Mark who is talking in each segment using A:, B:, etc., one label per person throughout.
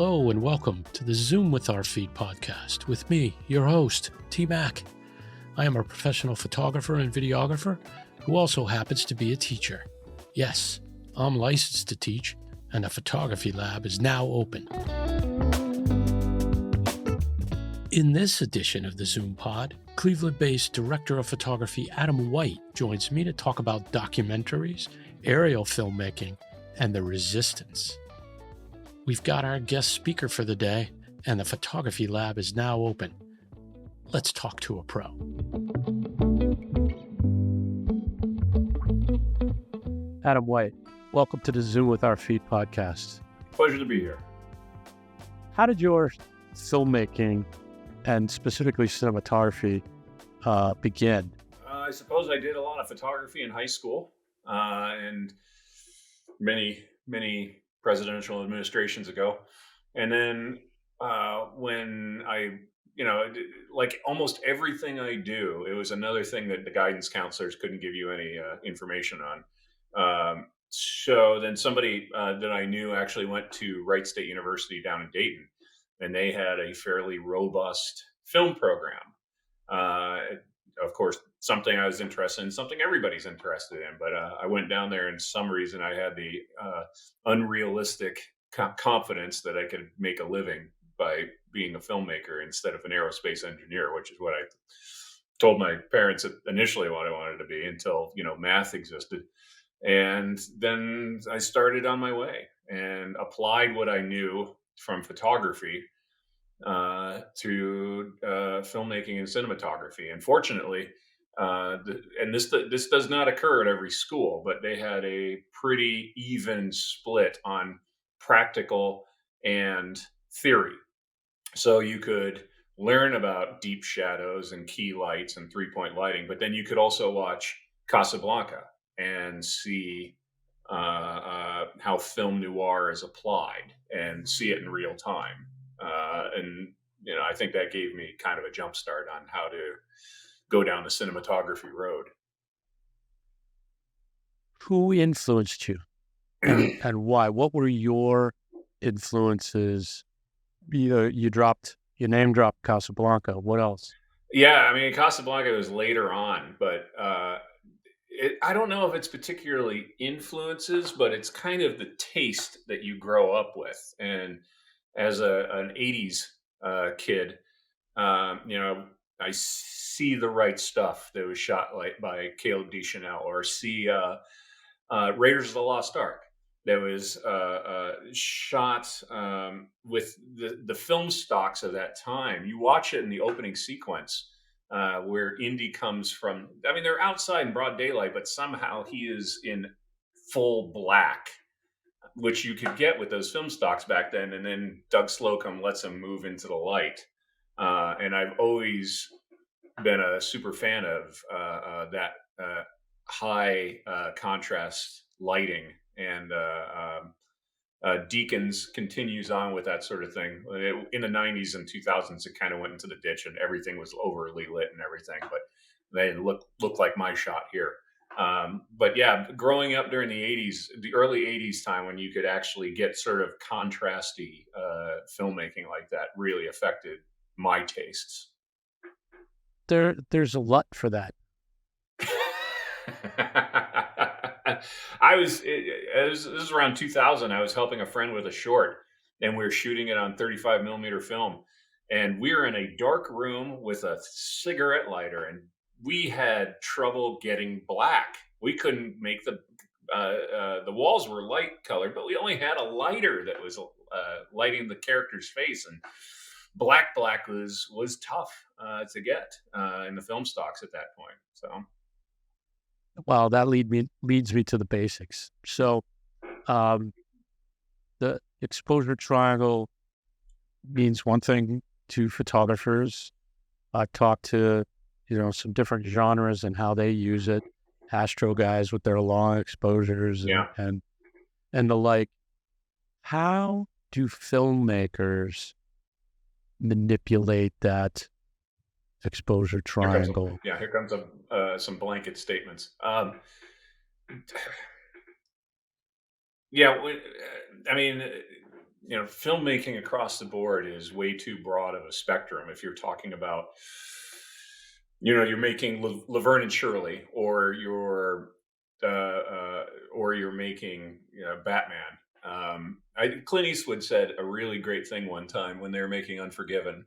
A: Hello and welcome to the Zoom with Our Feet podcast with me, your host, TMac. I am a professional photographer and videographer who also happens to be a teacher. Yes, I'm licensed to teach, and the photography lab is now open. In this edition of the ZoomPod, Cleveland-based director of photography Adam White joins me to talk about documentaries, aerial filmmaking, and the resistance. We've got our guest speaker for the day, and the photography lab is now open. Let's talk to a pro. Adam White, welcome to the Zoom with Our Feet podcast.
B: Pleasure to be here.
A: How did your filmmaking and specifically cinematography begin?
B: I suppose I did a lot of photography in high school and many presidential administrations ago. And then when I, like almost everything I do, it was another thing that the guidance counselors couldn't give you any information on. So then somebody that I knew actually went to Wright State University down in Dayton, and they had a fairly robust film program. Of course, something I was interested in, something everybody's interested in. But I went down there, and for some reason I had the unrealistic confidence that I could make a living by being a filmmaker instead of an aerospace engineer, which is what I told my parents initially what I wanted to be until, math existed. And then I started on my way and applied what I knew from photography to filmmaking and cinematography. And fortunately, this does not occur at every school, but they had a pretty even split on practical and theory. So you could learn about deep shadows and key lights and three-point lighting, but then you could also watch Casablanca and see how film noir is applied and see it in real time. I think that gave me kind of a jump start on how to go down the cinematography road.
A: Who influenced you and why? What were your influences? You name dropped Casablanca. What else?
B: Yeah, Casablanca was later on, but I don't know if it's particularly influences, but it's kind of the taste that you grow up with. And as an 80s kid, I see The Right Stuff that was shot by Caleb Deschanel, or see Raiders of the Lost Ark that was shot with the film stocks of that time. You watch it in the opening sequence where Indy comes from. They're outside in broad daylight, but somehow he is in full black, which you could get with those film stocks back then. And then Doug Slocum lets him move into the light. And I've always been a super fan of that high contrast lighting. And Deakins continues on with that sort of thing. In the 90s and 2000s, it kind of went into the ditch and everything was overly lit and everything. But they look like my shot here. But yeah, growing up during the early 80s time when you could actually get sort of contrasty filmmaking like that really affected my tastes.
A: There's a lot for that.
B: This was around 2000. I was helping a friend with a short, and we were shooting it on 35 millimeter film. And we were in a dark room with a cigarette lighter, and we had trouble getting black. We couldn't make the walls were light colored, but we only had a lighter that was lighting the character's face, and black was tough to get in the film stocks at that point. So,
A: well, that leads me to the basics. So, the exposure triangle means one thing to photographers. I've talked to some different genres and how they use it. Astro guys with their long exposures and the like. How do filmmakers manipulate that exposure triangle?
B: Here comes some blanket statements. filmmaking across the board is way too broad of a spectrum. If you're talking about, you're making Laverne and Shirley, or you're making, Batman. Clint Eastwood said a really great thing one time when they were making Unforgiven.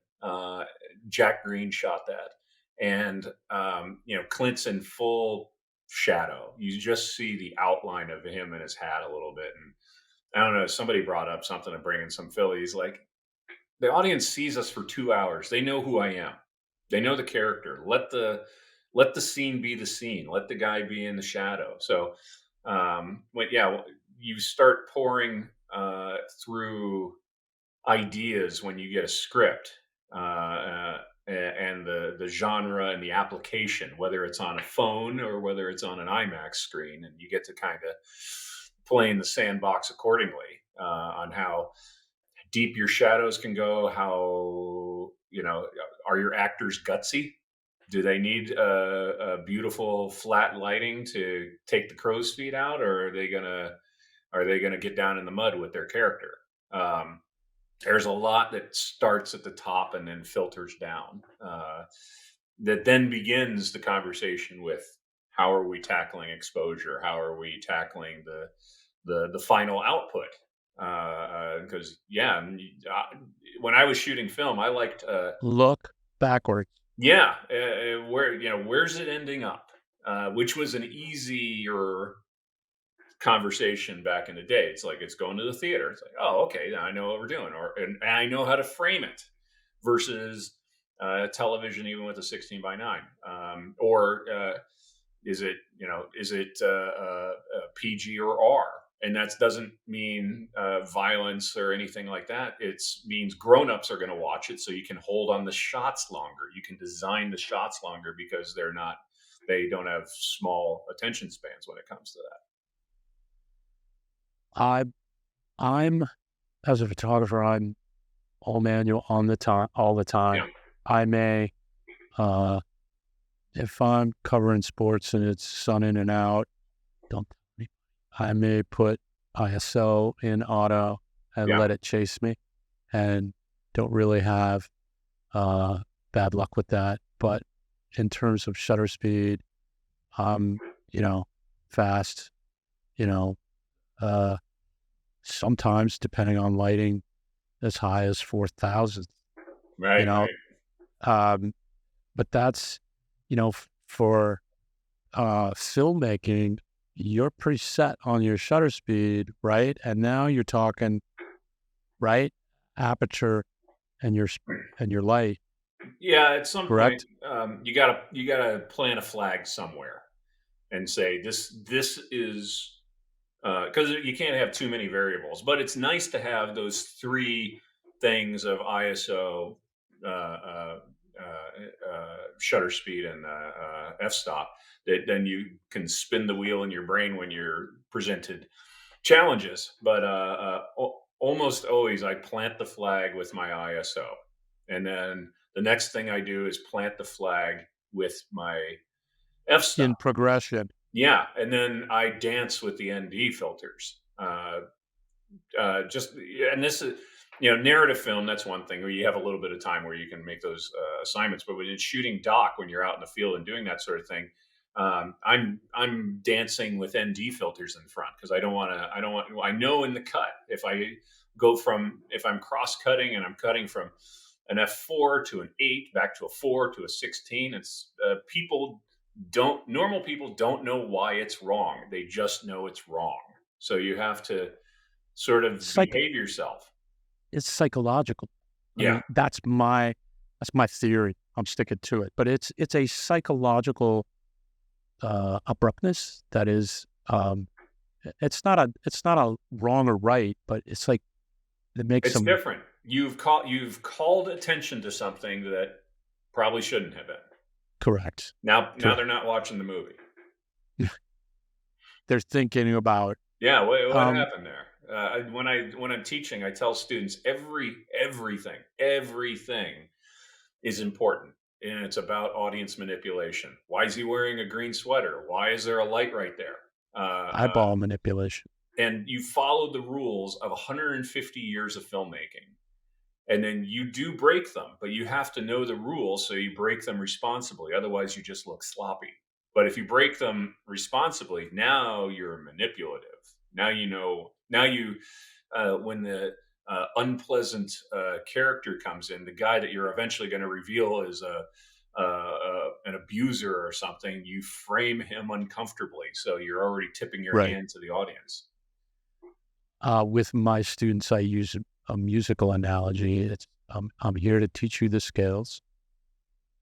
B: Jack Green shot that, and Clint's in full shadow. You just see the outline of him and his hat a little bit, and I don't know. Somebody brought up something to bring in some Phillies. Like, the audience sees us for 2 hours. They know who I am. They know the character. Let the scene be the scene. Let the guy be in the shadow. So, you start pouring through ideas when you get a script, and the genre and the application, whether it's on a phone or whether it's on an IMAX screen, and you get to kind of play in the sandbox accordingly, on how deep your shadows can go. How, are your actors gutsy? Do they need a beautiful flat lighting to take the crow's feet out, or are they gonna get down in the mud with their character? Um, there's a lot that starts at the top and then filters down. That then begins the conversation with, how are we tackling exposure? How are we tackling the final output? Because when I was shooting film, I liked,
A: Look backwards.
B: where's it ending up, which was an easier conversation back in the day. It's like, it's going to the theater. It's like, oh, okay, I know what we're doing, and I know how to frame it, versus television, even with a 16:9, or PG or R. And that doesn't mean violence or anything like that. It means grown-ups are going to watch it, so you can hold on the shots longer. You can design the shots longer, because they don't have small attention spans when it comes to that.
A: I'm as a photographer, I'm all manual on the time, all the time.
B: Yeah.
A: I may, if I'm covering sports and it's sun in and out, don't tell me. I may put ISO in auto and
B: Yeah.
A: let it chase me, and don't really have bad luck with that. But in terms of shutter speed, I'm, fast, sometimes, depending on lighting, as high as 4,000,
B: Right. Right.
A: but that's, for filmmaking, you're pretty set on your shutter speed, right? And now you're talking, right, aperture and your light.
B: Yeah. At some point,
A: Correct.
B: you gotta plant a flag somewhere and say, this is, because you can't have too many variables. But it's nice to have those three things of ISO, shutter speed, and f-stop, that then you can spin the wheel in your brain when you're presented challenges. But almost always I plant the flag with my ISO, and then the next thing I do is plant the flag with my f-stop.
A: In progression.
B: Yeah, and then I dance with the ND filters. Just And this is, narrative film. That's one thing where you have a little bit of time where you can make those assignments. But when it's shooting doc, when you're out in the field and doing that sort of thing, I'm dancing with ND filters in front, because I don't want to. I know in the cut, if I'm cross cutting and I'm cutting from an f4 to an 8, back to a 4 to a 16. It's normal people don't know why it's wrong. They just know it's wrong. So you have to sort of behave yourself.
A: It's psychological. I
B: Yeah.
A: mean, that's my theory. I'm sticking to it. But it's a psychological abruptness that is, it's not a wrong or right, but it's like, it makes
B: It's
A: some.
B: different. You've called attention to something that probably shouldn't have been.
A: Correct.
B: Now
A: Correct.
B: they're not watching the movie.
A: They're thinking about.
B: Yeah, what happened there? When I'm teaching, I tell students, everything is important, and it's about audience manipulation. Why is he wearing a green sweater? Why is there a light right there?
A: Eyeball manipulation.
B: and you follow the rules of 150 years of filmmaking, and then you do break them, but you have to know the rules, so you break them responsibly. Otherwise, you just look sloppy. But if you break them responsibly, now you're manipulative. Now you know. Now you, when the unpleasant character comes in, the guy that you're eventually going to reveal is an abuser or something, you frame him uncomfortably. So you're already tipping your
A: Right.
B: hand to the audience.
A: With my students, I use a musical analogy. It's I'm here to teach you the skills.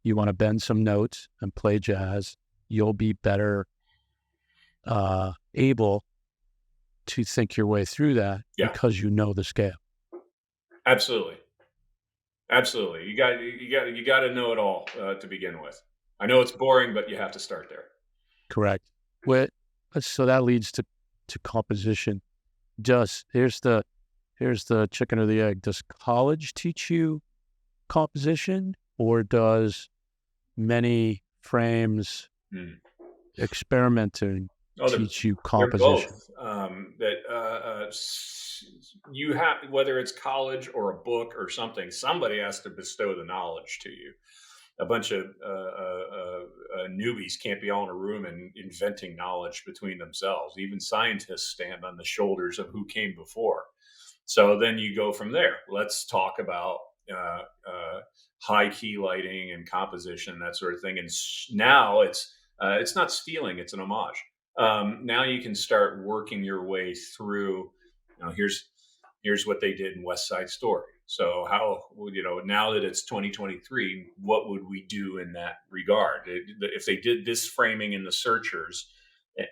A: You want to bend some notes and play jazz, you'll be better able to think your way through that
B: Yeah,
A: because you know the scale.
B: absolutely. Absolutely. You got to know it all to begin with. I know it's boring, but you have to start there.
A: Correct. What? So that leads to composition. Does here's the chicken or the egg. Does college teach you composition, or does many frames
B: Hmm.
A: experimenting
B: Oh,
A: teach you
B: they're
A: composition?
B: both. That you have, whether it's college or a book or something, somebody has to bestow the knowledge to you. A bunch of newbies can't be all in a room and inventing knowledge between themselves. Even scientists stand on the shoulders of who came before. So then you go from there. Let's talk about uh, high key lighting and composition, that sort of thing. And now it's not stealing; it's an homage. Now you can start working your way through. Here's what they did in West Side Story. So how now that it's 2023, what would we do in that regard? If they did this framing in The Searchers, if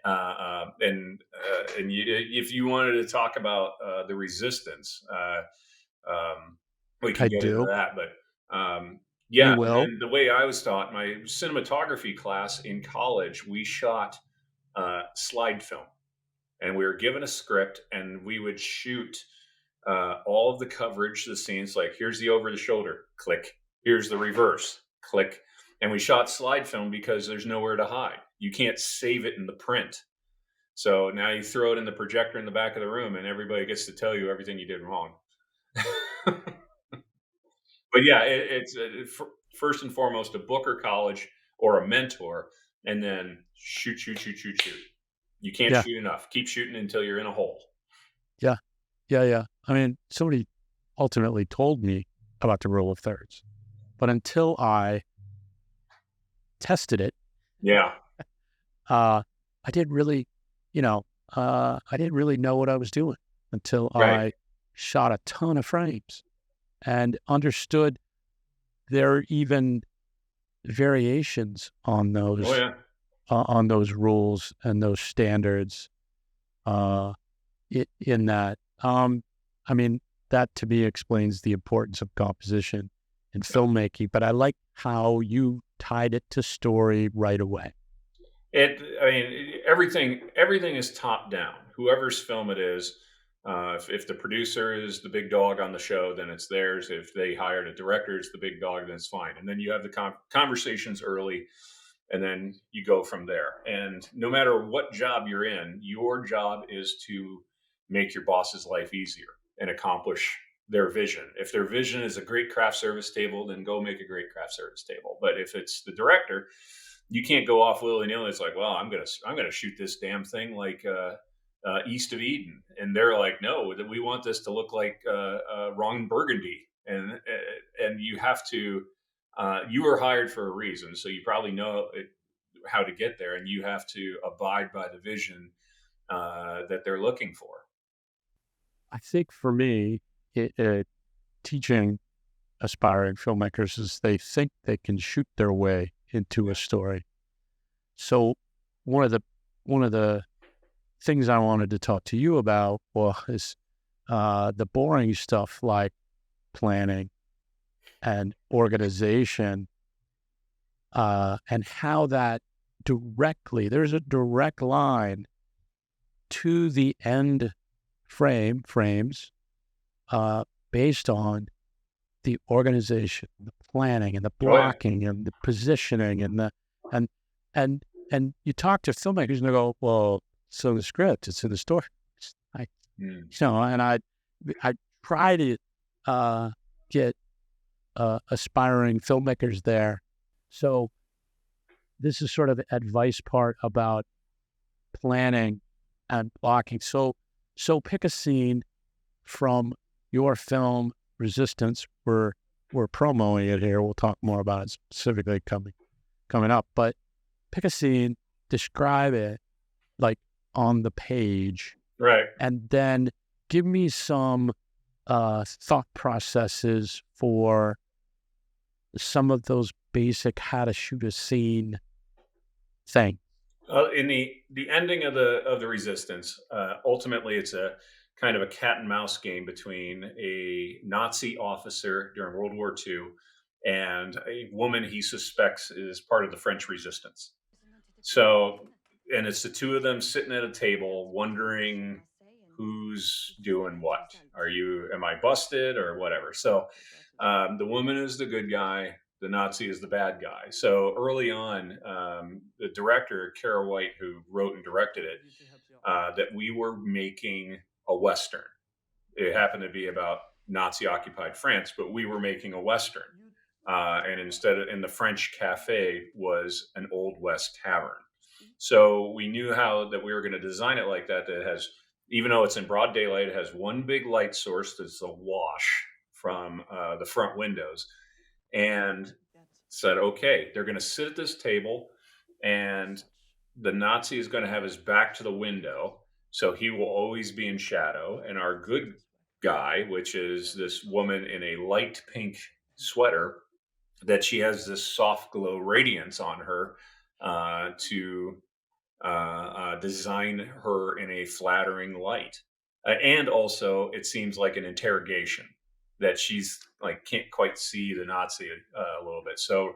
B: you wanted to talk about the Resistance, we can
A: I
B: get into
A: do.
B: that. But
A: We
B: yeah, and
A: will.
B: then the way I was taught, my cinematography class in college, we shot slide film, and we were given a script, and we would shoot all of the coverage, the scenes. Like, here's the over the shoulder, click. Here's the reverse, click. And we shot slide film because there's nowhere to hide. You can't save it in the print. So now you throw it in the projector in the back of the room, and everybody gets to tell you everything you did wrong. But yeah, first and foremost a book or college or a mentor, and then shoot, shoot, shoot, shoot, shoot. You can't
A: Yeah.
B: shoot enough. Keep shooting until you're in a hole.
A: Yeah. Yeah. Yeah. I mean, somebody ultimately told me about the rule of thirds, but until I tested it,
B: Yeah,
A: I didn't really, I didn't really know what I was doing until
B: right.
A: I shot a ton of frames and understood there are even variations
B: Oh yeah.
A: on those rules and those standards. Uh, in that, I mean, that to me explains the importance of composition in filmmaking. But I like how you tied it to story right away.
B: I mean, everything is top down. Whoever's film it is, if the producer is the big dog on the show, then it's theirs. If they hired a director as the big dog, then it's fine. And then you have the conversations early, and then you go from there. And no matter what job you're in, your job is to make your boss's life easier and accomplish their vision. If their vision is a great craft service table, then go make a great craft service table. But if it's the director, you can't go off willy nilly. It's like, well, I'm gonna shoot this damn thing like East of Eden, and they're like, no, we want this to look like Ron Burgundy, and you have to. You were hired for a reason, so you probably know how to get there, and you have to abide by the vision that they're looking for.
A: I think for me, teaching aspiring filmmakers is they think they can shoot their way into a story. So one of the things I wanted to talk to you about was the boring stuff like planning and organization, and how that there's a direct line to the end frames, based on the organization, the planning, and the
B: Oh yeah,
A: blocking, and the positioning, and and and you talk to filmmakers and they go, "Well, it's in the script, it's in the story."
B: Mm.
A: And I try to get aspiring filmmakers there. So this is sort of the advice part about planning and blocking. So pick a scene from your film Resistance. We're promoting it here. We'll talk more about it specifically coming up. But pick a scene, describe it like on the page,
B: Right.
A: and then give me some thought processes for some of those basic how to shoot a scene thing.
B: In the ending of the Resistance, ultimately it's a kind of a cat and mouse game between a Nazi officer during World War II and a woman he suspects is part of the French Resistance. So, and it's the two of them sitting at a table wondering who's doing what. Am I busted or whatever? So, the woman is the good guy, the Nazi is the bad guy. So early on, the director, Kara White, who wrote and directed it, that we were making a Western. It happened to be about Nazi occupied France, but we were making a Western. And instead of in the French cafe was an Old West tavern. So we knew how that we were going to design it like that. That it has, even though it's in broad daylight, it has one big light source that's a wash from the front windows. And said, okay, they're going to sit at this table, and the Nazi is going to have his back to the window, so he will always be in shadow. And our good guy, which is this woman in a light pink sweater, that she has this soft glow radiance on her to design her in a flattering light. And also, it seems like an interrogation that she's like can't quite see the Nazi a little bit. So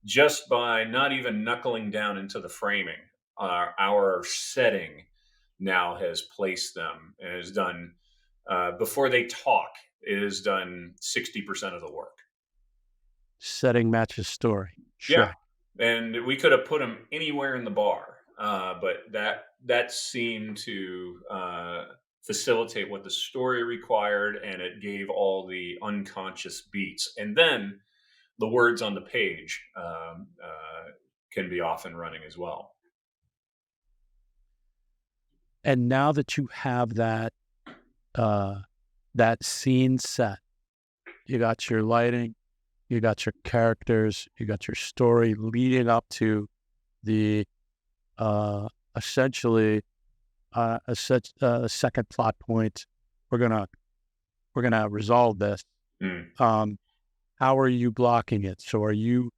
B: just by not even knuckling down into the framing, our setting now has placed them and has done before they talk. It has done 60% of the work.
A: Setting matches story.
B: Yeah,
A: Check.
B: and we could have put them anywhere in the bar, but that seemed to facilitate what the story required, and it gave all the unconscious beats, and then the words on the page can be off and running as well.
A: And now that you have that scene set, you got your lighting, you got your characters, you got your story leading up to the essentially a second plot point. We're gonna resolve this.
B: Mm.
A: How are you blocking it? So are you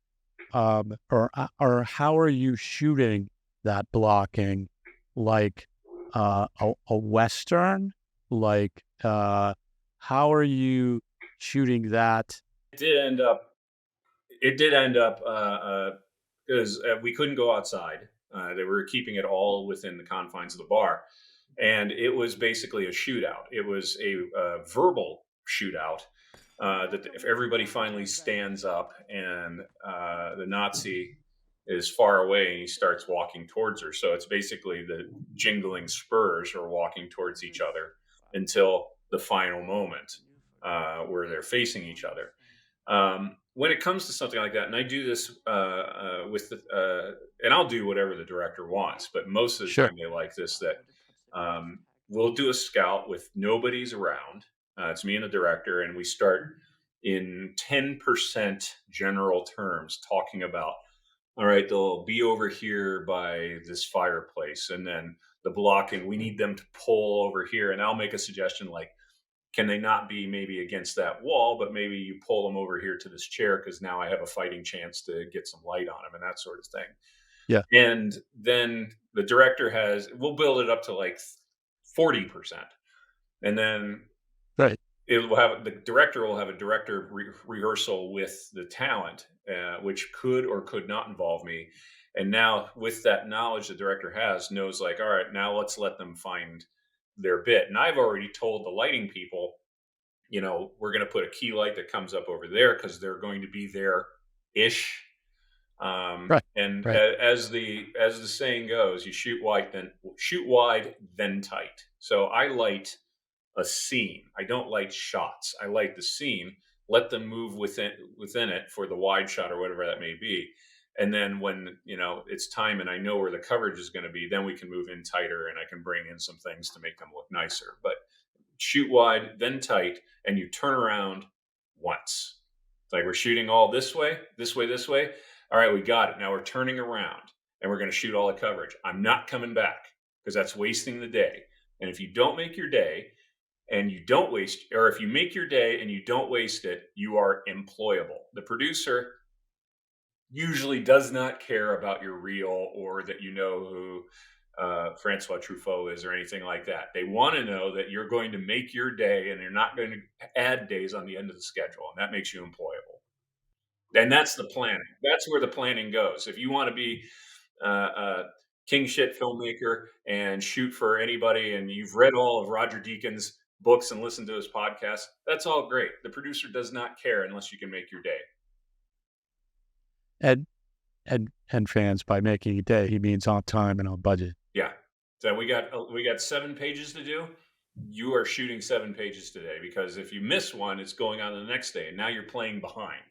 A: or how are you shooting that blocking? Like a Western? Like how are you shooting that?
B: It did end up. It did end up because we couldn't go outside. They were keeping it all within the confines of the bar, and it was basically a shootout. It was a verbal shootout. That if everybody finally stands up and the Nazi is far away and he starts walking towards her. So it's basically the jingling spurs are walking towards each other until the final moment where they're facing each other. When it comes to something like that, and I do this and I'll do whatever the director wants, but most of the
A: Sure.
B: time they like this that we'll do a scout with nobody's around. It's me and the director, and we start in 10% general terms talking about, all right, they'll be over here by this fireplace, and then the blocking, we need them to pull over here. And I'll make a suggestion like, can they not be maybe against that wall, but maybe you pull them over here to this chair because now I have a fighting chance to get some light on them and that sort of thing.
A: Yeah.
B: And then the director we'll build it up to like 40%. And then
A: Right.
B: the director will have a director rehearsal with the talent, which could or could not involve me. And now with that knowledge the director knows like, all right, now let's let them find their bit. And I've already told the lighting people, we're going to put a key light that comes up over there because they're going to be there ish.
A: Right.
B: And
A: Right.
B: as the saying goes, you shoot wide, then tight. So I light a scene. I don't light shots. I light the scene, let them move within it for the wide shot or whatever that may be. And then when, it's time and I know where the coverage is going to be, then we can move in tighter and I can bring in some things to make them look nicer. But shoot wide, then tight, and you turn around once. It's like we're shooting all this way, this way, this way. All right, we got it. Now we're turning around and we're going to shoot all the coverage. I'm not coming back because that's wasting the day. And if you don't make your day and you don't waste, or if you make your day and you don't waste it, you are employable. The producer usually does not care about your reel or that you know who Francois Truffaut is or anything like that. They want to know that you're going to make your day and you're not going to add days on the end of the schedule. And that makes you employable. And that's the planning. That's where the planning goes. If you want to be a king shit filmmaker and shoot for anybody and you've read all of Roger Deakins' books and listened to his podcast, that's all great. The producer does not care unless you can make your day.
A: And fans, by making a day, he means on time and on budget.
B: Yeah. So we got 7 pages to do. You are shooting 7 pages today because if you miss one, it's going on the next day, and now you're playing behind.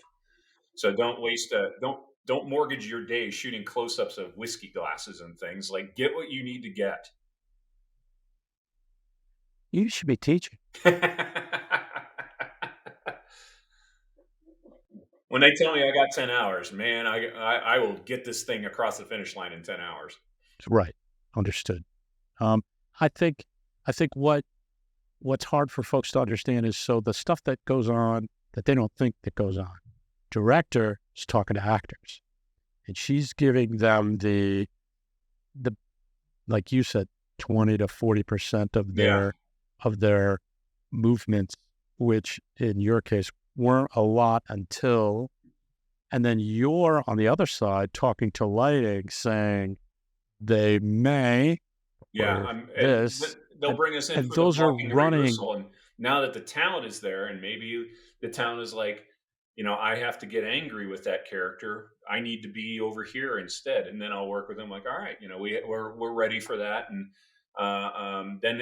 B: So don't waste don't mortgage your day shooting close-ups of whiskey glasses and things. Like, get what you need to get.
A: You should be teaching.
B: When they tell me I got 10 hours, man, I will get this thing across the finish line in 10 hours.
A: Right. Understood. I think what's hard for folks to understand is, so the stuff that goes on that they don't think that goes on. Director is talking to actors, and she's giving them the like you said, 20 to 40% of their movements, which in your case weren't a lot until, and then you're on the other side talking to lighting, saying they may,
B: they'll bring us in
A: and
B: for
A: those
B: the
A: are
B: blocking
A: running.
B: rehearsal, and now that the talent is there, and maybe the talent is like, I have to get angry with that character. I need to be over here instead, and then I'll work with them. Like, all right, we're ready for that, and then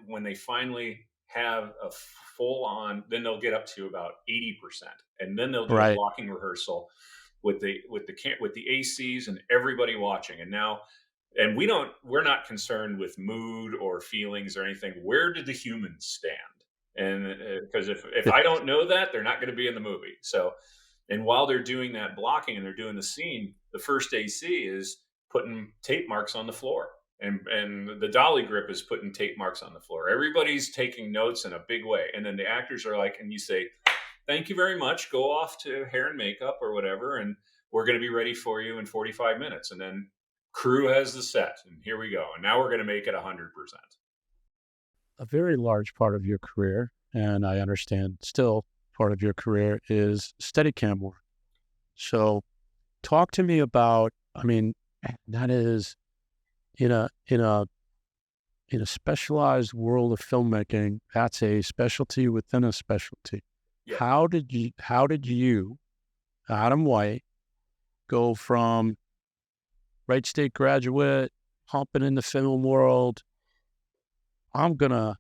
B: when they finally have a full on, then they'll get up to about 80%, and then they'll do a blocking rehearsal with the ACs and everybody watching, and we're not concerned with mood or feelings or anything. Where did the humans stand? And because if I don't know that, they're not going to be in the movie. So, and while they're doing that blocking and they're doing the scene, the first AC is putting tape marks on the floor, and the dolly grip is putting tape marks on the floor. Everybody's taking notes in a big way, and then the actors are like, and you say, "Thank you very much. Go off to hair and makeup or whatever, and we're going to be ready for you in 45 minutes." And then crew has the set, and here we go. And now we're going to make it 100%.
A: A very large part of your career, and I understand still part of your career, is Steadicam work. So talk to me about, that is in a specialized world of filmmaking, that's a specialty within a specialty. Yeah. How did you, Adam White, go from Wright State graduate, humping in the film world, I'm gonna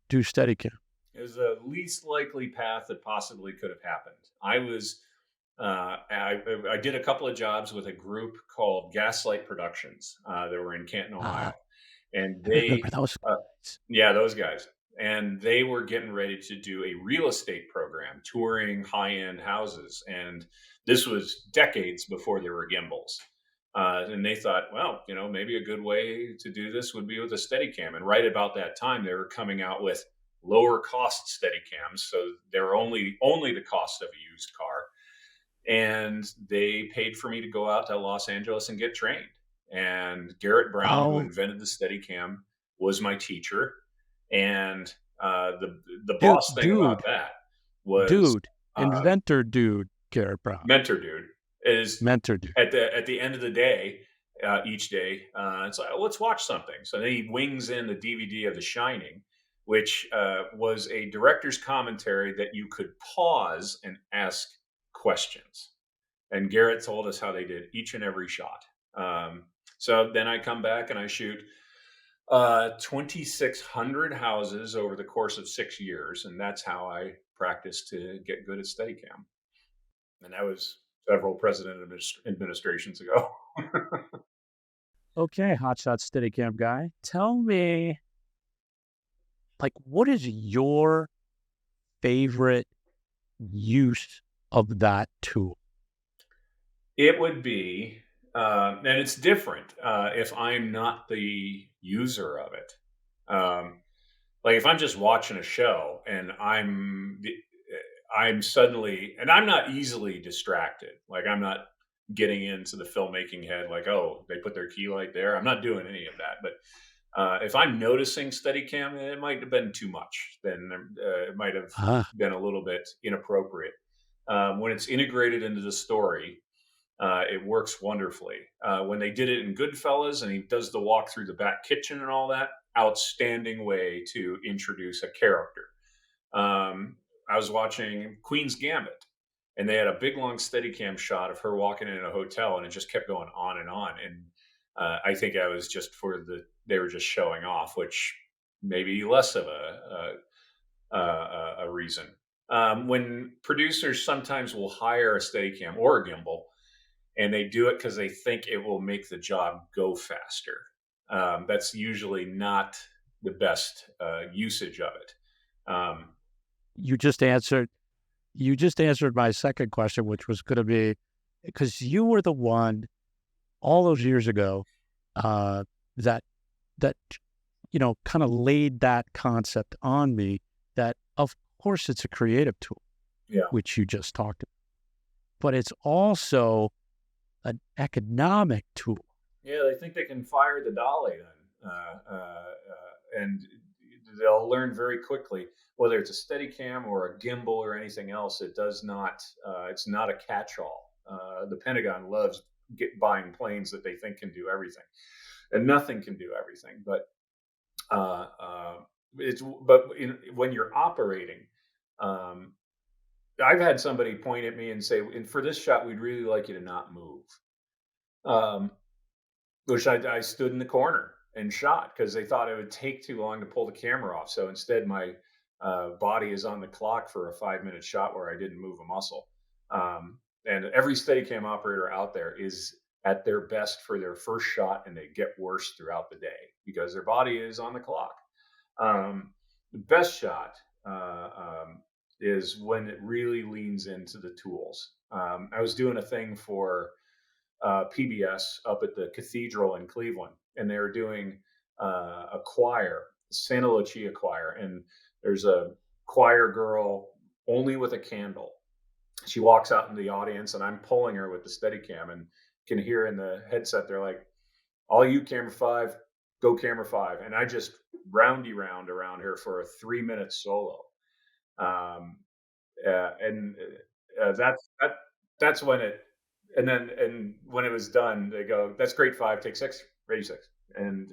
A: do Steadicam?
B: It was the least likely path that possibly could have happened. I did a couple of jobs with a group called Gaslight Productions. They were in Canton, Ohio, and they, those guys, and they were getting ready to do a real estate program, touring high-end houses, and this was decades before there were gimbals. And they thought, well, maybe a good way to do this would be with a Steadicam. And right about that time, they were coming out with lower cost Steadicams, so they're only the cost of a used car. And they paid for me to go out to Los Angeles and get trained. And Garrett Brown, who invented the Steadicam, was my teacher. And the boss thing about that was
A: inventor dude, Garrett Brown,
B: mentor dude. Is
A: mentor dude.
B: At the end of the day, each day, it's like, let's watch something. So then he wings in the DVD of The Shining, which was a director's commentary that you could pause and ask questions. And Garrett told us how they did each and every shot. So then I come back and I shoot 2,600 houses over the course of 6 years, and that's how I practiced to get good at Steadicam. And that was several administrations ago.
A: Okay, hotshot Steadicam guy. Tell me, like, what is your favorite use of that tool?
B: It would be, and it's different if I'm not the user of it. Like if I'm just watching a show and I'm suddenly, and I'm not easily distracted. Like I'm not getting into the filmmaking head, like, oh, they put their key light there. I'm not doing any of that. But if I'm noticing Steadicam, it might have been too much. Then it might have
A: Ah,
B: been a little bit inappropriate. When it's integrated into the story, it works wonderfully. When they did it in Goodfellas and he does the walk through the back kitchen and all that, outstanding way to introduce a character. I was watching Queen's Gambit, and they had a big long Steadicam shot of her walking in a hotel, and it just kept going on and on. And I think I was just they were just showing off, which maybe less of a reason. When producers sometimes will hire a Steadicam or a gimbal, and they do it because they think it will make the job go faster. That's usually not the best usage of it.
A: you just answered. You just answered my second question, which was going to be because you were the one all those years ago that kind of laid that concept on me. That of course it's a creative tool,
B: Yeah,
A: which you just talked about, but it's also an economic tool.
B: yeah. They think they can fire the dolly then, and they'll learn very quickly whether it's a Steadicam or a gimbal or anything else. It does not. It's not a catch-all. The Pentagon loves buying planes that they think can do everything, and nothing can do everything. But when you're operating, um, I've had somebody point at me and say, "And for this shot, we'd really like you to not move." Um, which I stood in the corner and shot because they thought it would take too long to pull the camera off. So instead, my body is on the clock for a 5 minute shot where I didn't move a muscle. And every Steadicam operator out there is at their best for their first shot, and they get worse throughout the day because their body is on the clock. The best shot is when it really leans into the tools. I was doing a thing for PBS up at the cathedral in Cleveland, and they were doing a choir, Santa Lucia choir, and there's a choir girl only with a candle. She walks out in the audience, and I'm pulling her with the Steadicam, and can hear in the headset they're like, "All you camera five, go camera five," and I just roundy round around her for a 3 minute solo. Um, and that's when it and when it was done, they go, "That's great five, take six, ready six," and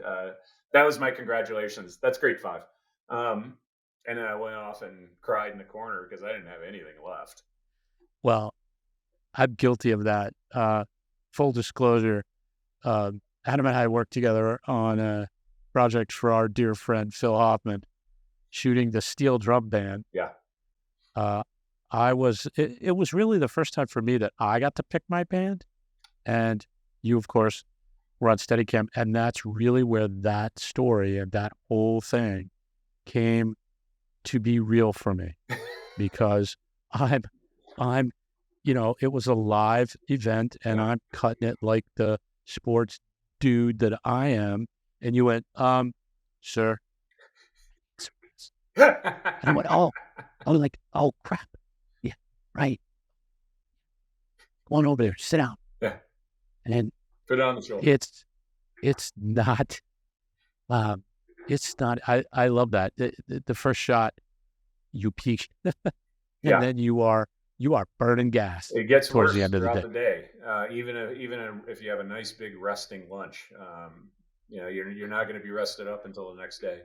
B: that was my congratulations. That's great five. Um, and then I went off and cried in the corner because I didn't have anything left.
A: Well, I'm guilty of that. Full disclosure, Adam and I worked together on a project for our dear friend Phil Hoffman, shooting the Steel Drum Band.
B: Yeah,
A: It was really the first time for me that I got to pick my band, and you, of course, were on Steadicam, and that's really where that story and that whole thing came to be real for me, because I'm, it was a live event, and I'm cutting it like the sports dude that I am, and you went, sir, and I went, oh, I was like, oh crap, yeah, right, go on over there, sit down,
B: yeah.
A: and
B: Put it on the shoulder.
A: it's not, it's not. I love that the first shot you peak, and
B: Yeah,
A: then you are burning gas
B: it gets
A: towards
B: worse
A: the end of the
B: throughout
A: day.
B: the day. Even if you have a nice big resting lunch, you're not going to be rested up until the next day.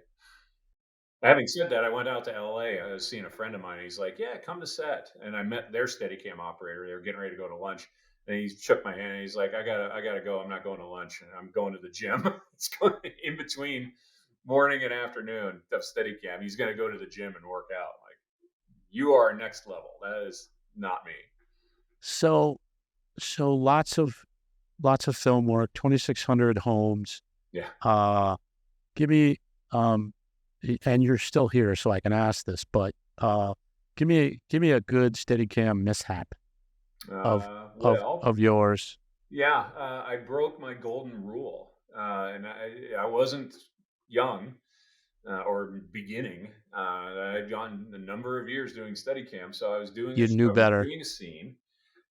B: Having said that, I went out to LA. I was seeing a friend of mine. He's like, "Yeah, come to set." And I met their Steadicam operator. They were getting ready to go to lunch. And he shook my hand. And he's like, I gotta go. I'm not going to lunch. And I'm going to the gym. It's going in between. morning and afternoon of Steadicam. He's going to go to the gym and work out. Like, you are next level. That is not me.
A: So lots of film work, 2,600 homes.
B: Yeah.
A: Give me, and you're still here, so I can ask this, but give me a good Steadicam mishap of
B: Well,
A: yours.
B: yeah, I broke my golden rule, and I wasn't young or beginning. I'd gone a number of years doing Steadicam, so I was
A: You knew
B: I was
A: better.
B: doing a scene,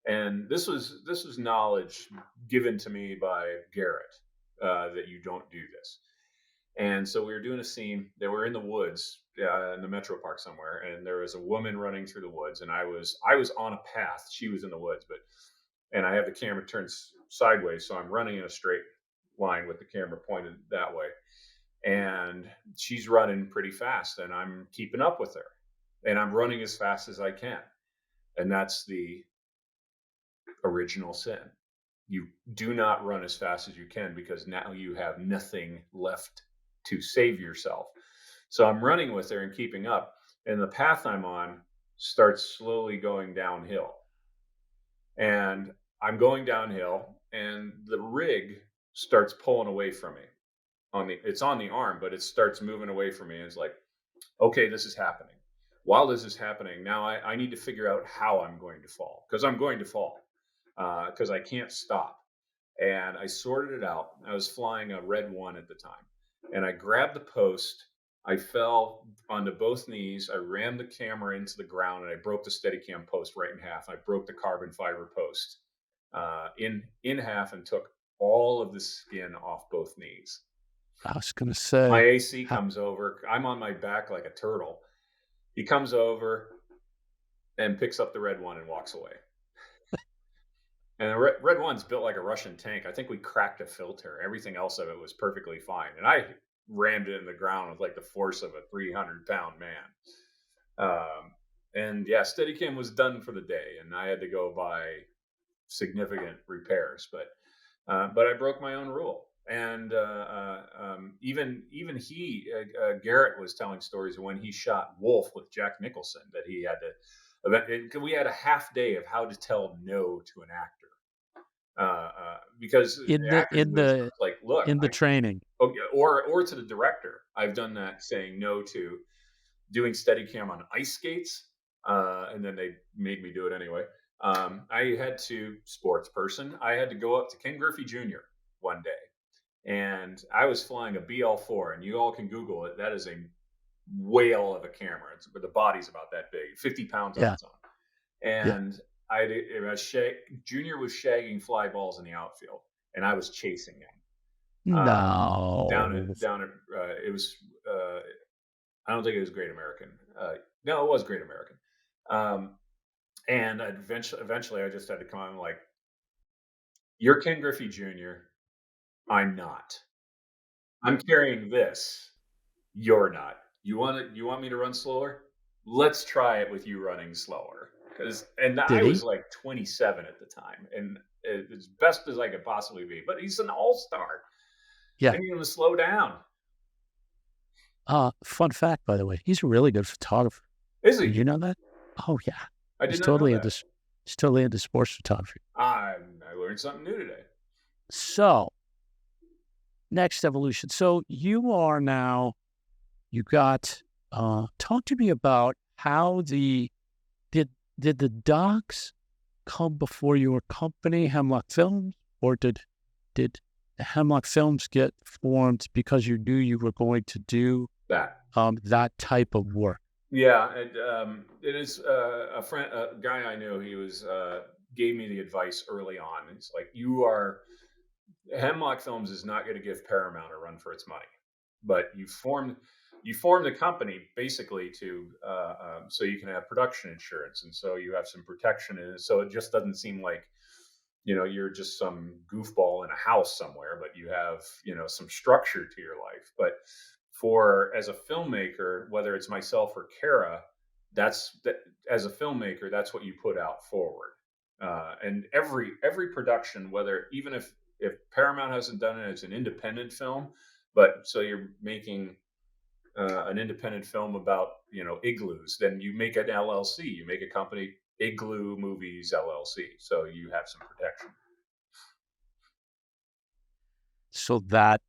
B: and this was knowledge given to me by Garrett, that you don't do this. And so we were doing a scene. They were in the woods, in the metro park somewhere, and there was a woman running through the woods, and I was on a path. She was in the woods, and I have the camera turned sideways, so I'm running in a straight line with the camera pointed that way. And she's running pretty fast, and I'm keeping up with her, and I'm running as fast as I can. And that's the original sin. You do not run as fast as you can, because now you have nothing left to save yourself. So I'm running with her and keeping up, and the path I'm on starts slowly going downhill. And I'm going downhill, and the rig starts pulling away from me. It's on the arm, but it starts moving away from me. And it's like, okay, this is happening. While this is happening, now I need to figure out how I'm going to fall, because I'm going to fall, because I can't stop. And I sorted it out. I was flying a Red 1 at the time, and I grabbed the post. I fell onto both knees. I rammed the camera into the ground, and I broke the Steadicam post right in half. I broke the carbon fiber post in half, and took all of the skin off both knees.
A: I was going to
B: My
A: say,
B: AC comes over. I'm on my back like a turtle. He comes over and picks up the Red 1 and walks away. And the Red 1's built like a Russian tank. I think we cracked a filter. Everything else of it was perfectly fine. And I rammed it in the ground with like the force of a 300-pound man. And yeah, Steadicam was done for the day, and I had to go buy significant repairs. But I broke my own rule. And even Garrett was telling stories of when he shot Wolf with Jack Nicholson, that he had to. We had a half day of how to tell no to an actor, because
A: in
B: the actor was like, "Look,"
A: the training.
B: or to the director. I've done that, saying no to doing Steadicam on ice skates, and then they made me do it anyway. I had to, sports person, I had to go up to Ken Griffey Jr. one day, and I was flying a BL4, and you all can Google it. That is a whale of a camera. The body's about that big, 50 pounds on its own. And Junior was shagging fly balls in the outfield, and I was chasing him.
A: No.
B: Down at it was. I don't think it was Great American. No, it was Great American. And eventually, I just had to come on like, "You're Ken Griffey Jr. I'm not. I'm carrying this. You're not. You want me to run slower? Let's try it with you running slower." And I was like 27 at the time, and as best as I could possibly be. But he's an all-star.
A: Yeah.
B: I need him to slow down.
A: Fun fact, by the way, he's a really good photographer.
B: Is he?
A: Did you know that? Oh yeah.
B: I did not know that.
A: He's totally into sports photography.
B: I learned something new today.
A: So, next evolution. So you got. Talk to me about how did the docs come before your company, Hemlock Films, or did Hemlock Films get formed because you knew you were going to do that type of work?
B: Yeah, it is a guy I knew. He gave me the advice early on. It's like, Hemlock Films is not going to give Paramount a run for its money, but you formed the company basically to so you can have production insurance, and so you have some protection in it. So it just doesn't seem like, you're just some goofball in a house somewhere, but you have, some structure to your life. But as a filmmaker, whether it's myself or Kara, as a filmmaker, that's what you put out forward. And every production, even if Paramount hasn't done it, it's an independent film, but so you're making an independent film about igloos, then you make an LLC. You make a company, Igloo Movies LLC, so you have some protection.
A: So that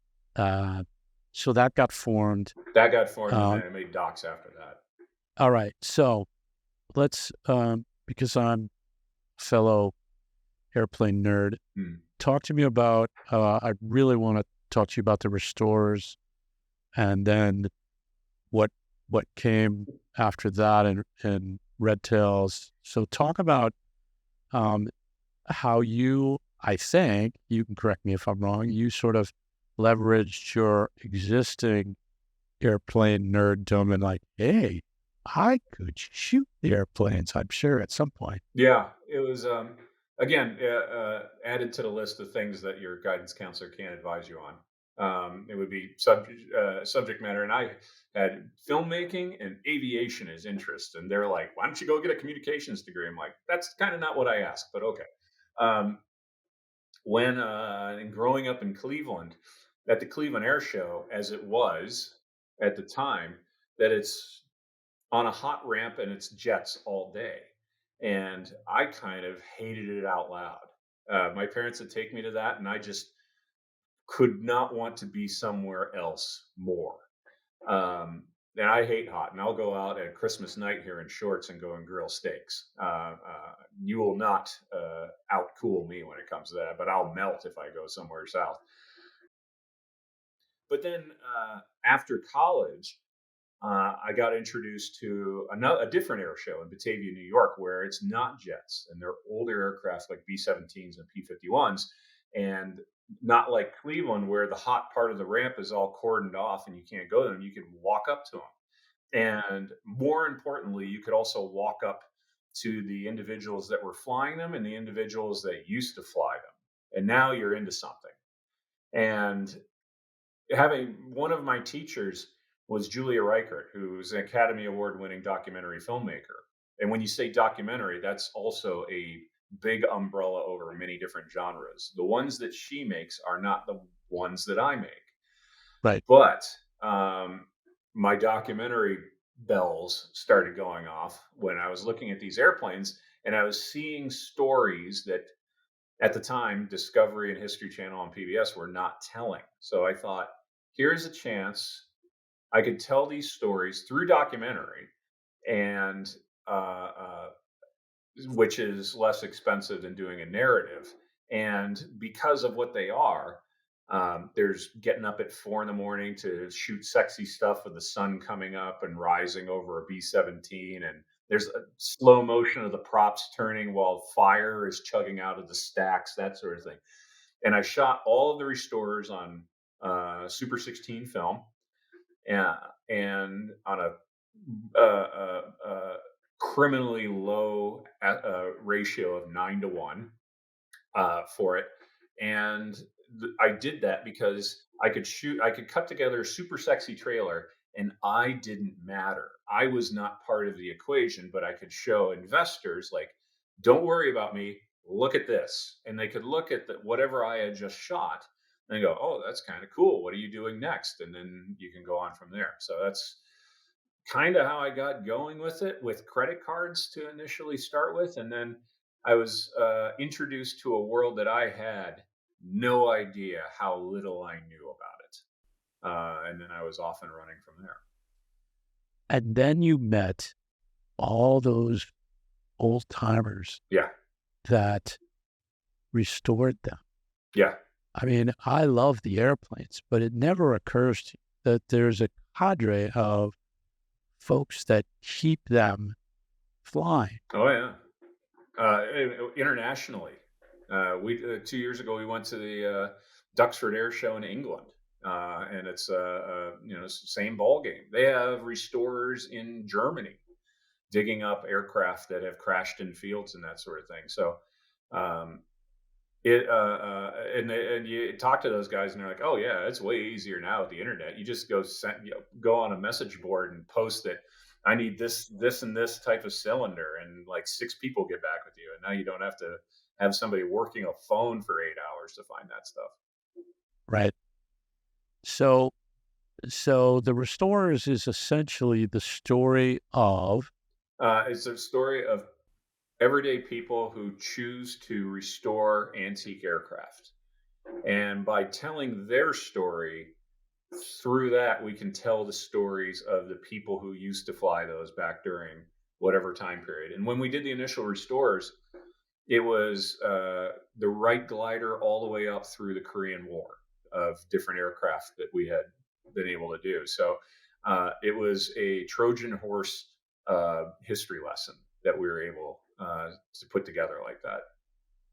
A: got formed.
B: That got formed, and then I made docs after that.
A: All right. So let's, because I'm a fellow airplane nerd, talk to me about, I really want to talk to you about the restorers and then what came after that and Red Tails. So talk about how you, I think, you can correct me if I'm wrong, you sort of leveraged your existing airplane nerddom and like, hey, I could shoot the airplanes, I'm sure, at some point.
B: Yeah, it was again added to the list of things that your guidance counselor can't advise you on. It would be subject matter, and I had filmmaking and aviation as interest, and they're like, "Why don't you go get a communications degree?" I'm like, "That's kind of not what I asked, but okay." Um, when and growing up in Cleveland, at the Cleveland Air Show, as it was at the time, that it's on a hot ramp and it's jets all day. And I kind of hated it out loud. My parents would take me to that, and I just could not want to be somewhere else more. And I hate hot, and I'll go out at Christmas night here in shorts and go and grill steaks. You will not out cool me when it comes to that, but I'll melt if I go somewhere south. But then after college, I got introduced to a different air show in Batavia, New York, where it's not jets and they're older aircraft like B-17s and P-51s, and not like Cleveland where the hot part of the ramp is all cordoned off and you can't go there. And you can walk up to them, and more importantly, you could also walk up to the individuals that were flying them and the individuals that used to fly them, and now you're into something. And having one of my teachers was Julia Reichert, who's an Academy Award winning documentary filmmaker. And when you say documentary, that's also a big umbrella over many different genres. The ones that she makes are not the ones that I make.
A: Right.
B: But my documentary bells started going off when I was looking at these airplanes, and I was seeing stories that at the time Discovery and History Channel and PBS were not telling. So I thought, here's a chance I could tell these stories through documentary, and which is less expensive than doing a narrative. And because of what they are, there's getting up at 4 in the morning to shoot sexy stuff with the sun coming up and rising over a B-17, and there's a slow motion of the props turning while fire is chugging out of the stacks, that sort of thing. And I shot all of the restorers on Super 16 film, and on a criminally low ratio of 9-1 for it. And I did that because I could cut together a super sexy trailer, and I didn't matter. I was not part of the equation, but I could show investors, like, don't worry about me. Look at this. And they could look at whatever I had just shot and go, oh, that's kind of cool. What are you doing next? And then you can go on from there. So that's kind of how I got going with it, with credit cards to initially start with. And then I was introduced to a world that I had no idea how little I knew about it. And then I was off and running from there.
A: And then you met all those old timers.
B: Yeah.
A: That restored them.
B: Yeah.
A: I mean, I love the airplanes, but it never occurs to you that there's a cadre of folks that keep them flying.
B: Oh, yeah. Internationally. We 2 years ago, we went to the Duxford Air Show in England. And it's it's the same ball game. They have restorers in Germany digging up aircraft that have crashed in fields and that sort of thing. So and you talk to those guys and they're like, oh yeah, it's way easier now with the internet. You just go on a message board and post that I need this and this type of cylinder, and like 6 people get back with you, and now you don't have to have somebody working a phone for 8 hours to find that stuff.
A: Right. So So the Restorers is essentially the story of,
B: It's a story of everyday people who choose to restore antique aircraft. And by telling their story, through that, we can tell the stories of the people who used to fly those back during whatever time period. And when we did the initial restores, it was the Wright glider all the way up through the Korean War of different aircraft that we had been able to do. So it was a Trojan horse history lesson that we were able to put together like that.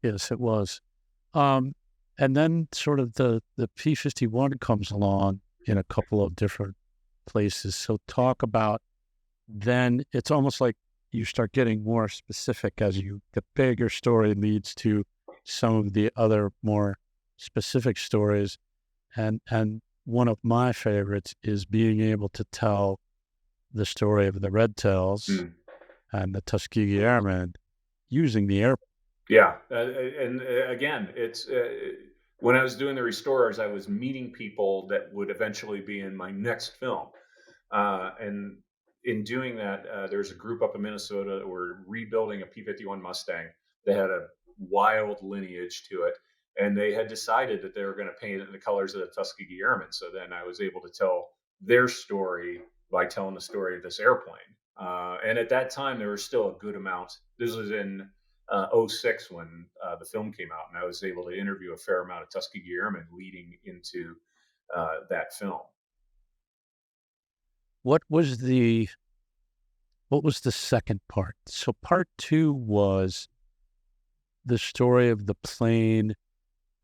A: yes, it was. And then sort of the P-51 comes along in a couple of different places. So talk about, then it's almost like you start getting more specific as the bigger story leads to some of the other more specific stories. And one of my favorites is being able to tell the story of the Red Tails and the Tuskegee Airmen using the airplane.
B: Yeah, and again, it's when I was doing the restorers, I was meeting people that would eventually be in my next film, and in doing that, there's a group up in Minnesota that were rebuilding a P-51 Mustang. They had a wild lineage to it, and they had decided that they were going to paint it in the colors of the Tuskegee Airmen. So then I was able to tell their story by telling the story of this airplane. And at that time, there was still a good amount. This was in '06 when the film came out, and I was able to interview a fair amount of Tuskegee Airmen leading into that film.
A: What was the second part? So part 2 was the story of the plane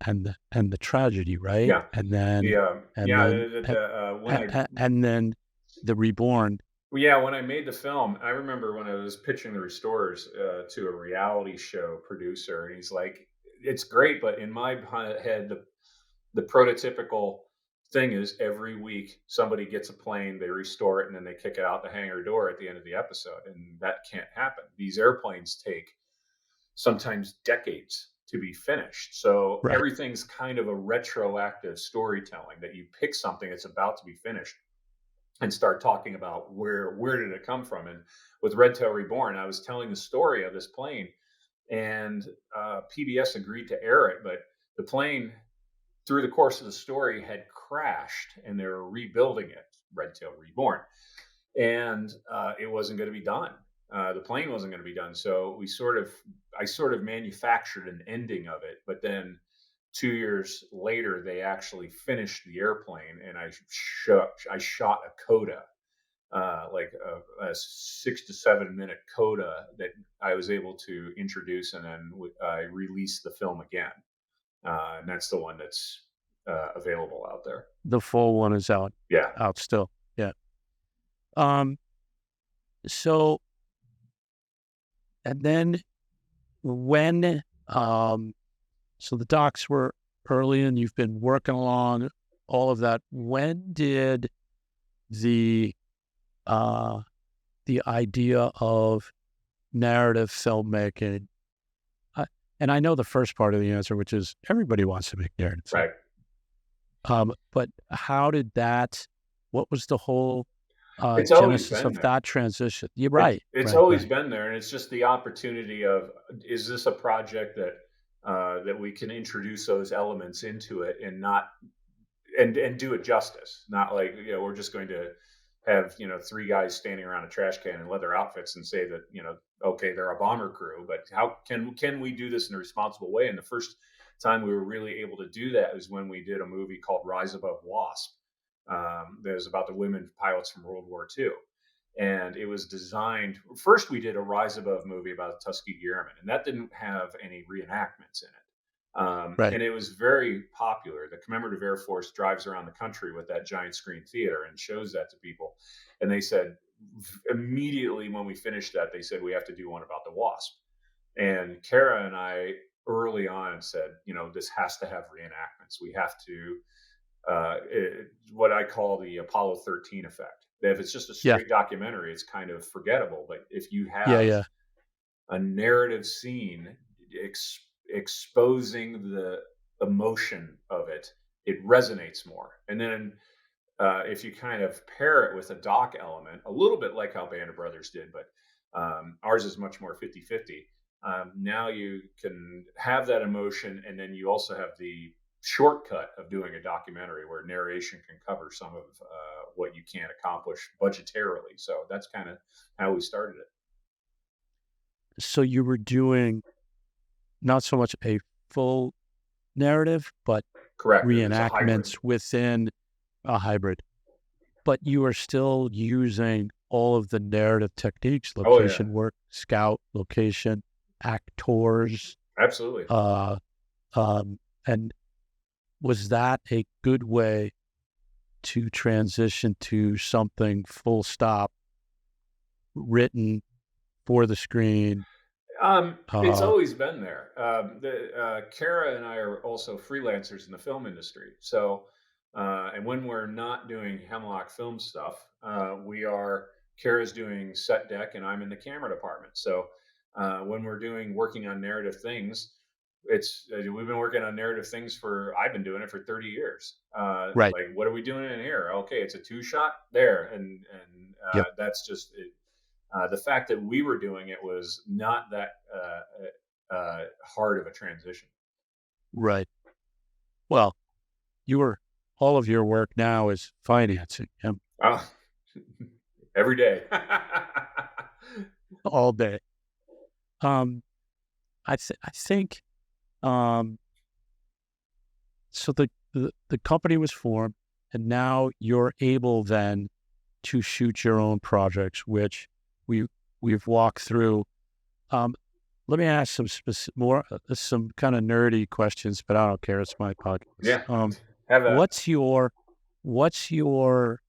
A: and the tragedy, right?
B: Yeah,
A: And then and
B: yeah.
A: then and then the Reborn.
B: Yeah, when I made the film, I remember when I was pitching the Restorers to a reality show producer, and he's like, "It's great, but in my head, the prototypical thing is every week somebody gets a plane, they restore it, and then they kick it out the hangar door at the end of the episode, and that can't happen. These airplanes take sometimes decades to be finished. So
A: Right.
B: everything's kind of a retroactive storytelling that you pick something that's about to be finished and start talking about where did it come from. And with Red Tail Reborn, I was telling the story of this plane, and PBS agreed to air it, but the plane through the course of the story had crashed and they were rebuilding it, Red Tail Reborn, and it wasn't going to be done. The plane wasn't going to be done, so I sort of manufactured an ending of it, but then 2 years later they actually finished the airplane, and I shot a coda, like a 6 to 7 minute coda that I was able to introduce, and then I released the film again, and that's the one that's available out there.
A: The full one is out
B: Yeah.
A: still. Yeah. So, and then when so the docs were early and you've been working along all of that, when did the idea of narrative filmmaking, and I know the first part of the answer, which is everybody wants to make narrative film.
B: Right.
A: But how did what was the whole
B: It's always
A: genesis
B: been
A: of
B: there.
A: that transition? You're right.
B: It's
A: Right.
B: always
A: Right.
B: been there, and it's just the opportunity of, is this a project that that we can introduce those elements into it and not and do it justice? Not like, we're just going to have, three guys standing around a trash can in leather outfits and say that, okay, they're a bomber crew, but how can we do this in a responsible way? And the first time we were really able to do that was when we did a movie called Rise Above Wasp. That was about the women pilots from World War II. And it was designed, first we did a Rise Above movie about the Tuskegee Airmen, and that didn't have any reenactments in it.
A: Right.
B: And it was very popular. The Commemorative Air Force drives around the country with that giant screen theater and shows that to people. And they said, immediately when we finished that, they said, we have to do one about the Wasp. And Kara and I early on said, this has to have reenactments. We have to, what I call the Apollo 13 effect. That if it's just a straight documentary, it's kind of forgettable. But if you have a narrative scene exposing the emotion of it, it resonates more. And then if you kind of pair it with a doc element, a little bit like how Band of Brothers did, but ours is much more 50-50. Now you can have that emotion, and then you also have the shortcut of doing a documentary where narration can cover some of what you can't accomplish budgetarily. So that's kind of how we started it.
A: So you were doing not so much a full narrative, but
B: Correct. It was a hybrid.
A: reenactments within a hybrid. But you are still using all of the narrative techniques,
B: Oh yeah,
A: location work, scout, location, actors.
B: absolutely.
A: And was that a good way to transition to something full stop, written for the screen?
B: It's
A: Uh,
B: always been there. Kara and I are also freelancers in the film industry. So, and when we're not doing Hemlock Film stuff, we are Kara's doing set deck, and I'm in the camera department. So, when we're working on narrative things, we've been working on narrative things for I've been doing it for 30 years.
A: right.
B: Like, what are we doing in here? Okay, it's a 2-shot there, and
A: Yep.
B: that's just it. The fact that we were doing it was not that hard of a transition.
A: Right. Well, all of your work now is financing him
B: Oh, every day.
A: all day. Um, I think, um, so the company was formed, and now you're able then to shoot your own projects, which we we've walked through. Um, Let me ask some kind of nerdy questions, but I don't care. It's my podcast.
B: Yeah, have that.
A: What's your what's your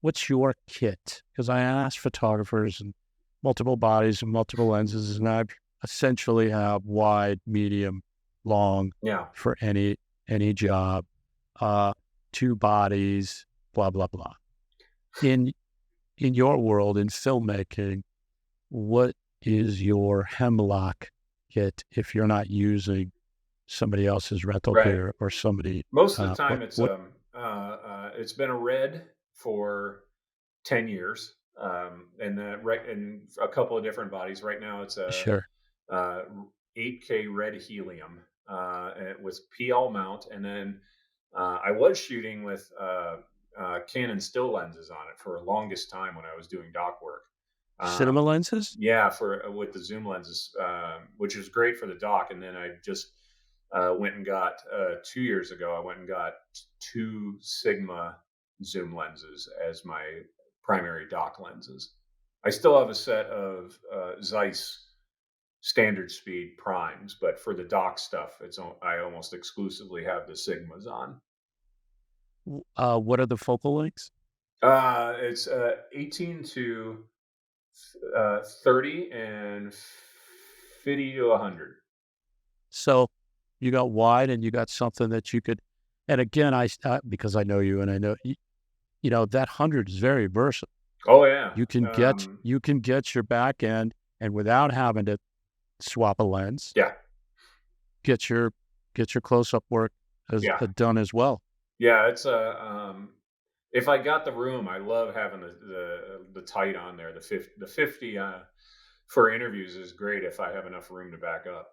A: what's your kit? Because I asked photographers and multiple bodies and multiple lenses, and I essentially have wide, medium, long
B: Yeah,
A: for any job. 2 bodies, blah blah blah. In in your world, in filmmaking, what is your Hemlock kit if you're not using somebody else's rental
B: right.
A: gear or somebody?
B: Most of the time,
A: What?
B: it's been a red for 10 years, and and a couple of different bodies. Right now, it's a
A: Sure.
B: uh, 8K red helium with PL mount, and then I was shooting with Canon still lenses on it for the longest time when I was doing doc work.
A: Cinema lenses?
B: Yeah, for with the zoom lenses, which was great for the dock. And then I just went and got 2 years ago. I went and got 2 Sigma zoom lenses as my primary dock lenses. I still have a set of Zeiss standard speed primes, but for the dock stuff, I almost exclusively have the Sigmas on.
A: What are the focal lengths?
B: It's 18 to 30 and 50 to 100.
A: So you got wide and you got something that you could, and again, because I know you and I know, that 100 is very versatile.
B: Oh yeah.
A: You can get your back end and without having to swap a lens,
B: Yeah.
A: get your close up work
B: Yeah.
A: done as well.
B: Yeah. It's a if I got the room, I love having the tight on there. The 50 for interviews is great if I have enough room to back up.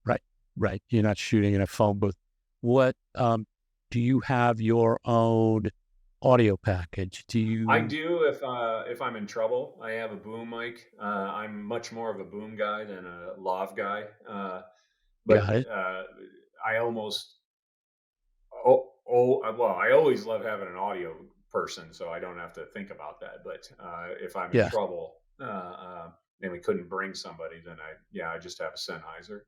A: Right, right. You're not shooting in a phone booth. What do you have your own audio package? Do
B: I
A: you
B: do if I'm in trouble. I have a boom mic. I'm much more of a boom guy than a lav guy. But
A: got it?
B: I almost well, I always love having an audio person, so I don't have to think about that. But if I'm in
A: Yeah.
B: trouble and we couldn't bring somebody, then I just have a Sennheiser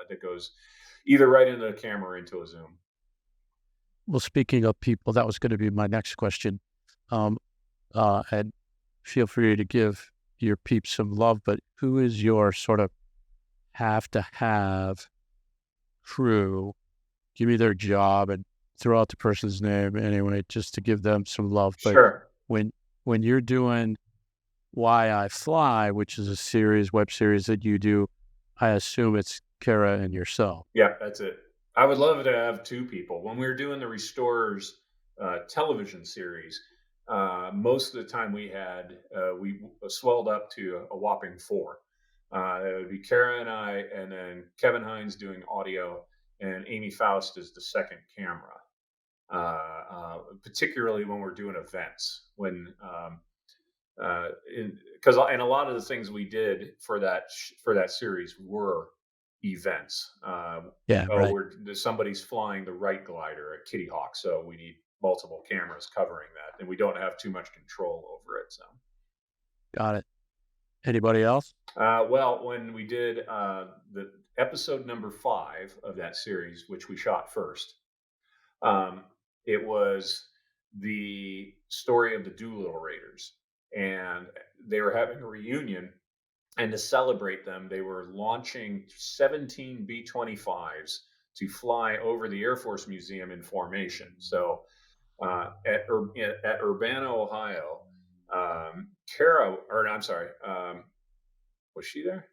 B: that goes either right into the camera or into a Zoom.
A: Well, speaking of people, that was going to be my next question. And feel free to give your peeps some love, but who is your sort of have to have crew? Give me their job and throw out the person's name anyway, just to give them some love. But
B: Sure.
A: when you're doing Why I Fly, which is a web series that you do, I assume it's Kara and yourself.
B: Yeah, that's it. I would love to have 2 people. When we were doing the Restorers television series, most of the time we swelled up to a whopping four. It would be Kara and I, and then Kevin Hines doing audio, and Amy Faust is the second camera. Particularly when we're doing events, because and a lot of the things we did for that series were events.
A: Yeah, right.
B: Somebody's flying the right glider at Kitty Hawk, so we need multiple cameras covering that, and we don't have too much control over it. So,
A: Got it. Anybody else?
B: well, when we did the episode number 5 of that series, which we shot first, um, it was the story of the Doolittle Raiders, and they were having a reunion. And to celebrate them, they were launching 17 B-25s to fly over the Air Force Museum in formation. So at Urbana, Ohio, Kara, or I'm sorry, was she there?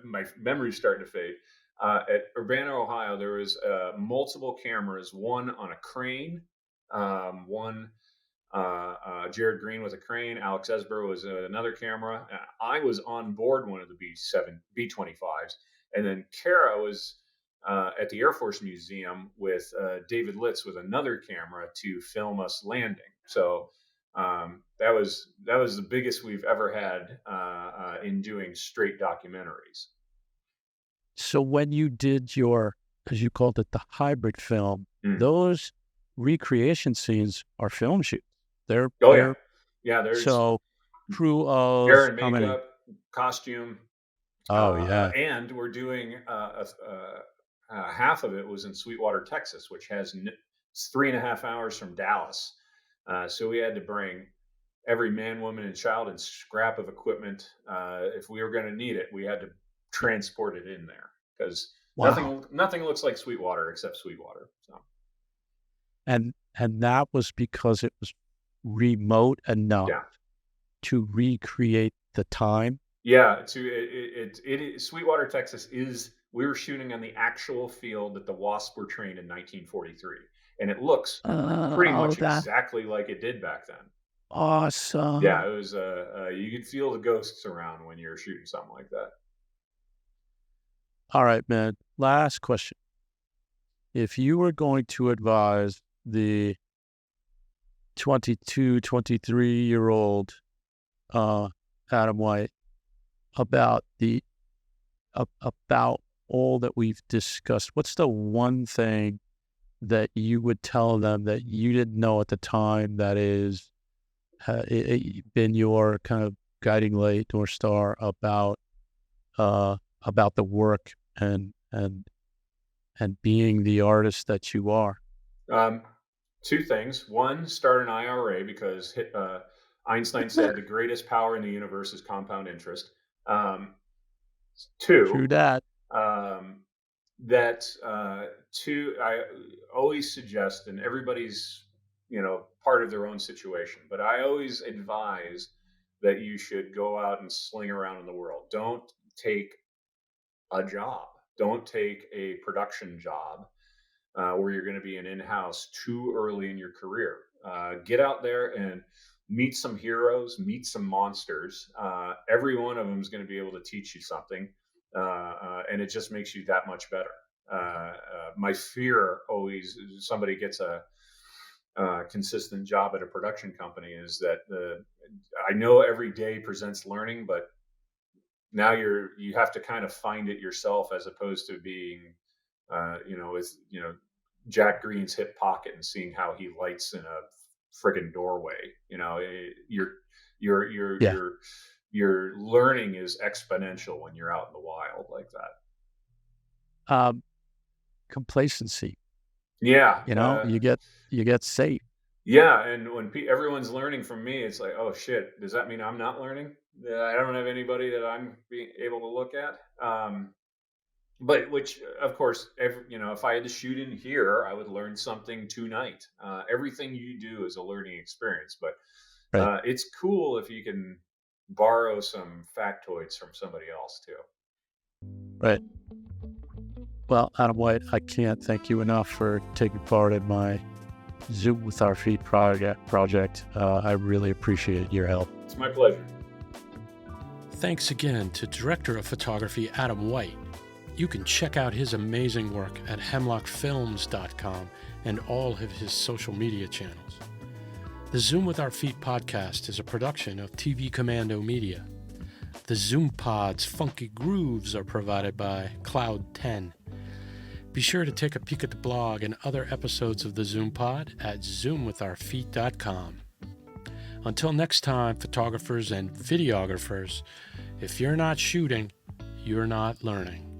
B: My memory's starting to fade. At Urbana, Ohio, there was multiple cameras, one on a crane, one Jared Green with a crane, Alex Esber was another camera. I was on board one of the B-25s, and then Kara was at the Air Force Museum with David Litz with another camera to film us landing. So that was the biggest we've ever had in doing straight documentaries.
A: So when you did your, as you called it, the hybrid film, those recreation scenes are film shoots. They're
B: There's
A: so crew of
B: hair and
A: how many?
B: makeup, costume.
A: Oh yeah.
B: And we're doing half of it was in Sweetwater, Texas, which has it's 3.5 hours from Dallas. So we had to bring every man, woman, and child and scrap of equipment. If we were going to need it, we had to transport it in there, because nothing looks like Sweetwater except Sweetwater. So.
A: And that was because it was remote enough to recreate the time.
B: Yeah, Sweetwater, Texas we were shooting on the actual field that the Wasps were trained in 1943, and it looks pretty much exactly like it did back then.
A: Awesome.
B: Yeah, it was. You could feel the ghosts around when you're shooting something like that.
A: All right, man. Last question. If you were going to advise the 22, 23-year-old Adam White about about all that we've discussed, what's the one thing that you would tell them that you didn't know at the time that is been your kind of guiding light, North Star about the work and being the artist that you are?
B: Two things. One, start an IRA, because Einstein said the greatest power in the universe is compound interest. Two,
A: true that.
B: Two, I always suggest, and everybody's part of their own situation, but I always advise that you should go out and sling around in the world. Don't take a job. Don't take a production job where you're going to be an in-house too early in your career. Get out there and meet some heroes, meet some monsters. Every one of them is going to be able to teach you something, and it just makes you that much better. My fear always, somebody gets a consistent job at a production company, is that I know every day presents learning, but now you have to kind of find it yourself, as opposed to being with Jack Green's hip pocket and seeing how he lights in a friggin' doorway. Your learning is exponential when you're out in the wild like
A: that. Complacency.
B: Yeah,
A: you get safe.
B: Yeah, and when everyone's learning from me, it's like, oh shit, does that mean I'm not learning? I don't have anybody that I'm being able to look at. But which, of course, if I had to shoot in here, I would learn something tonight. Everything you do is a learning experience, but it's cool if you can borrow some factoids from somebody else too.
A: Right. Well, Adam White, I can't thank you enough for taking part in my Zoom with Our Feet project. I really appreciate your help.
B: It's my pleasure.
A: Thanks again to Director of Photography Adam White. You can check out his amazing work at hemlockfilms.com and all of his social media channels. The Zoom with Our Feet podcast is a production of TV Commando Media. The ZoomPod's funky grooves are provided by Cloud 10. Be sure to take a peek at the blog and other episodes of the ZoomPod at ZoomWithOurFeet.com. Until next time, photographers and videographers, if you're not shooting, you're not learning.